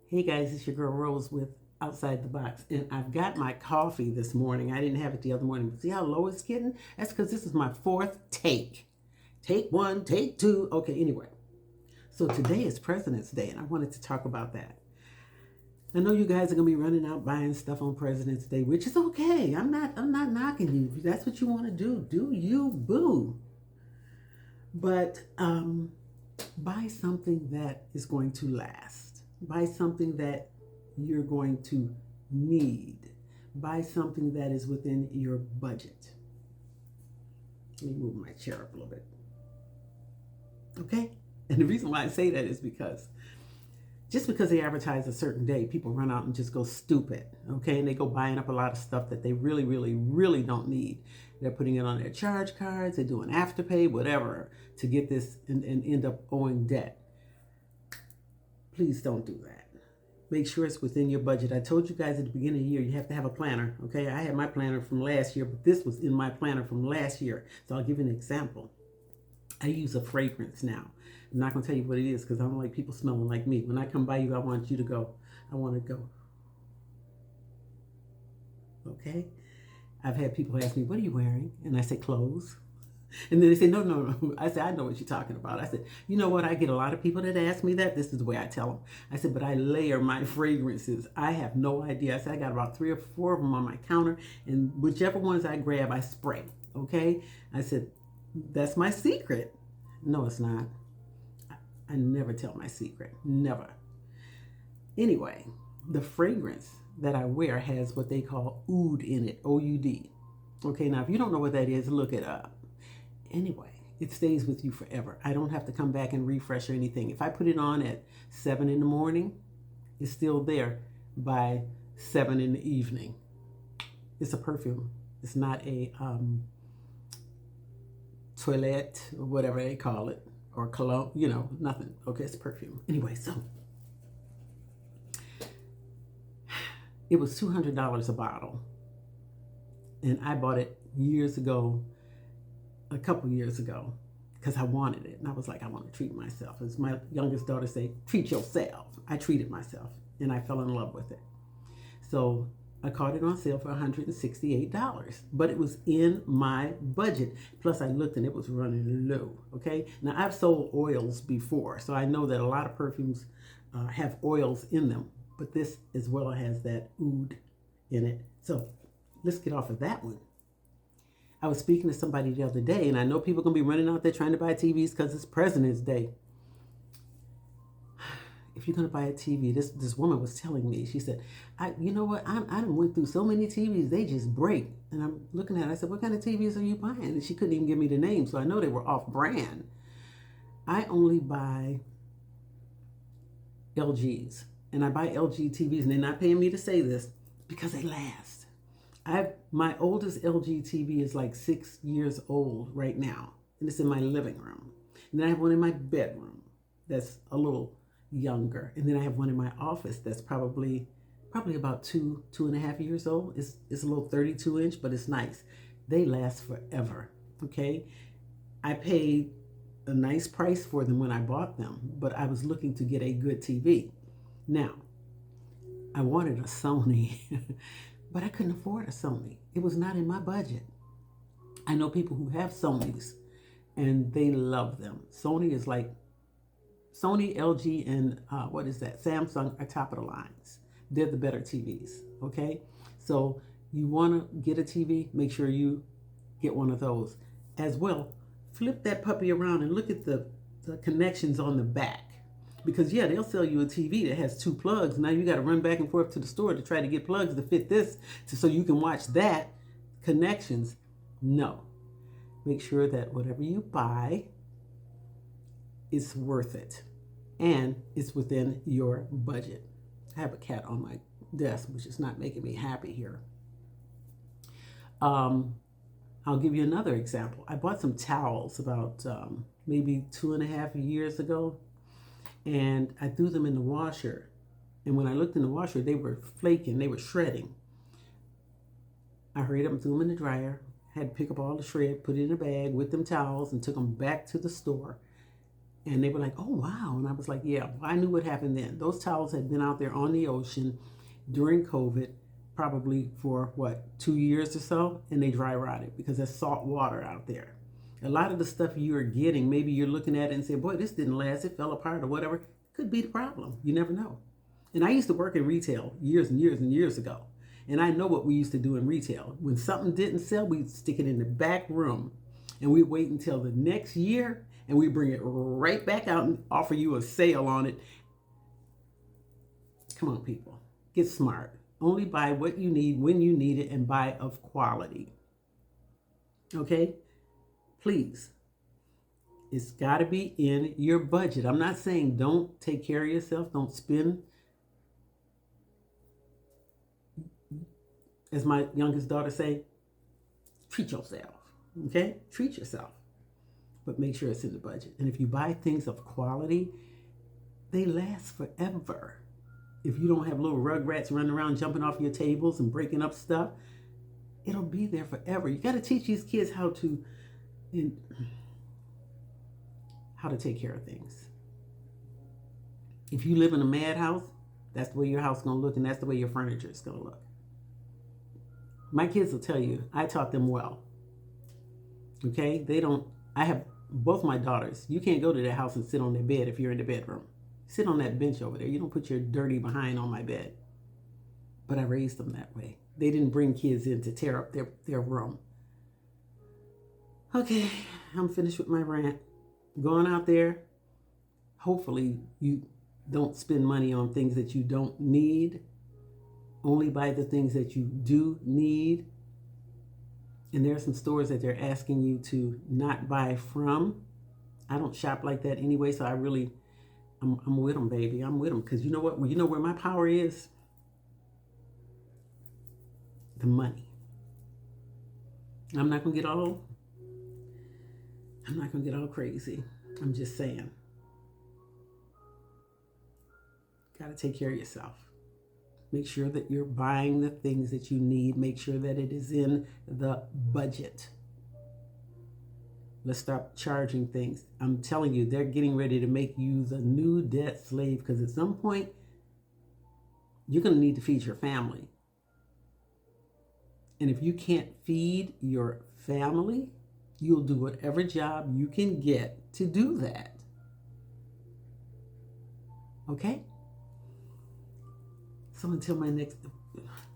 Hey guys, it's your girl Rose with Outside the Box, and I've got my coffee this morning. I didn't have it the other morning, but see how low it's getting? That's because this is my fourth take. Take one, take two. Okay, anyway. So today is President's Day, and I wanted to talk about that. I know you guys are gonna be running out buying stuff on President's Day, which is okay. I'm not knocking you. If that's what you want to do you boo. But buy something that is going to last. Buy something that you're going to need. Buy something that is within your budget. Let me move my chair up a little bit. Okay? And the reason why I say that is because just because they advertise a certain day, people run out and just go stupid. Okay? And they go buying up a lot of stuff that they really, really, really don't need. They're putting it on their charge cards, they're doing afterpay, whatever, to get this and end up owing debt. Please don't do that. Make sure it's within your budget. I told you guys at the beginning of the year you have to have a planner. Okay, I had my planner from last year, but this was in my planner from last year. So I'll give you an example. I use a fragrance now. I'm not going to tell you what it is because I don't like people smelling like me. When I come by you, I want you to go. I want to go. Okay? I've had people ask me, "What are you wearing?" And I say, "Clothes." And then they say, no. I said, "I know what you're talking about." I said, "You know what? I get a lot of people that ask me that. This is the way I tell them." I said, "But I layer my fragrances. I have no idea." I said, "I got about 3 or 4 of them on my counter, and whichever ones I grab, I spray." Okay? I said, "That's my secret." No, it's not. I never tell my secret. Never. Anyway, the fragrance that I wear has what they call oud in it, OUD. Okay, now if you don't know what that is, look it up. Anyway, it stays with you forever. I don't have to come back and refresh or anything. If I put it on at 7 in the morning, it's still there by 7 in the evening. It's a perfume. It's not a toilette or whatever they call it, or cologne, nothing. Okay, it's a perfume. Anyway, so it was $200 a bottle. And I bought it years ago, a couple years ago, because I wanted it. And I was like, I want to treat myself. As my youngest daughter say, treat yourself. I treated myself and I fell in love with it. So I caught it on sale for $168, but it was in my budget. Plus I looked and it was running low. Okay. Now I've sold oils before, so I know that a lot of perfumes have oils in them, but this as well has that oud in it. So let's get off of that one. I was speaking to somebody the other day, and I know people are going to be running out there trying to buy TVs because it's President's Day. If you're going to buy a TV, this woman was telling me, she said, you know what, I done went through so many TVs, they just break. And I'm looking at her, I said, what kind of TVs are you buying? And she couldn't even give me the name, so I know they were off brand. I only buy LGs, and I buy LG TVs, and they're not paying me to say this because they last. My oldest LG TV is like 6 years old right now, and it's in my living room. And then I have one in my bedroom that's a little younger, and then I have one in my office that's probably about 2.5 years old. It's a little 32-inch, but it's nice. They last forever. Okay, I paid a nice price for them when I bought them, but I was looking to get a good TV. Now, I wanted a Sony. But I couldn't afford a Sony. It was not in my budget. I know people who have Sonys and they love them. Sony is like Sony, LG, and what is that? Samsung are top of the lines. They're the better TVs. Okay, so you want to get a TV, make sure you get one of those as well. Flip that puppy around and look at the connections on the back. Because yeah, they'll sell you a TV that has 2 plugs. Now you got to run back and forth to the store to try to get plugs to fit this so you can watch that. Connections, no. Make sure that whatever you buy is worth it and it's within your budget. I have a cat on my desk, which is not making me happy here. I'll give you another example. I bought some towels about maybe 2.5 years ago, and I threw them in the washer. And when I looked in the washer, they were flaking, they were shredding. I hurried up and threw them in the dryer, had to pick up all the shred, put it in a bag with them towels, and took them back to the store. And they were like, oh, wow. And I was like, yeah, I knew what happened then. Those towels had been out there on the ocean during COVID, probably for what, 2 years or so, and they dry rotted because there's salt water out there. A lot of the stuff you're getting, maybe you're looking at it and say, boy, this didn't last, it fell apart or whatever, could be the problem. You never know. And I used to work in retail years and years and years ago. And I know what we used to do in retail. When something didn't sell, we'd stick it in the back room and we'd wait until the next year and we bring it right back out and offer you a sale on it. Come on, people, get smart. Only buy what you need when you need it and buy of quality. Okay? Please. It's got to be in your budget. I'm not saying don't take care of yourself, don't spend. As my youngest daughter say, treat yourself. Okay? Treat yourself. But make sure it's in the budget. And if you buy things of quality, they last forever. If you don't have little rugrats running around jumping off your tables and breaking up stuff, it'll be there forever. You got to teach these kids how to take care of things. If you live in a madhouse, that's the way your house is going to look, and that's the way your furniture is going to look. My kids will tell you, I taught them well. Okay? I have both my daughters. You can't go to their house and sit on their bed if you're in the bedroom. Sit on that bench over there. You don't put your dirty behind on my bed. But I raised them that way. They didn't bring kids in to tear up their room. Okay, I'm finished with my rant. Going out there, hopefully you don't spend money on things that you don't need. Only buy the things that you do need. And there are some stores that they're asking you to not buy from. I don't shop like that anyway, so I'm with them, baby. I'm with them. Because you know what? Well, you know where my power is? The money. I'm not going to get all crazy. I'm just saying. Got to take care of yourself. Make sure that you're buying the things that you need. Make sure that it is in the budget. Let's stop charging things. I'm telling you, they're getting ready to make you the new debt slave because at some point, you're going to need to feed your family. And if you can't feed your family, you'll do whatever job you can get to do that. Okay? So until my next,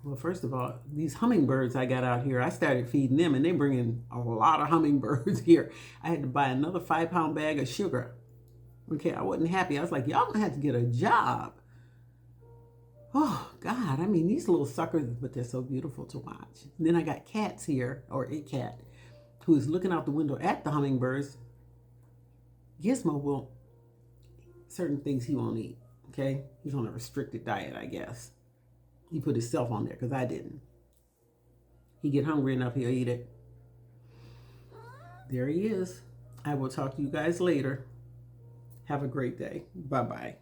well, first of all, these hummingbirds I got out here, I started feeding them and they bring in a lot of hummingbirds here. I had to buy another 5-pound bag of sugar. Okay, I wasn't happy. I was like, y'all gonna have to get a job. Oh, God, I mean, these little suckers, but they're so beautiful to watch. And then I got cats here, or a cat, who is looking out the window at the hummingbirds. Gizmo will, certain things he won't eat, okay? He's on a restricted diet, I guess. He put himself on there, because I didn't. He get hungry enough, he'll eat it. There he is. I will talk to you guys later. Have a great day. Bye-bye.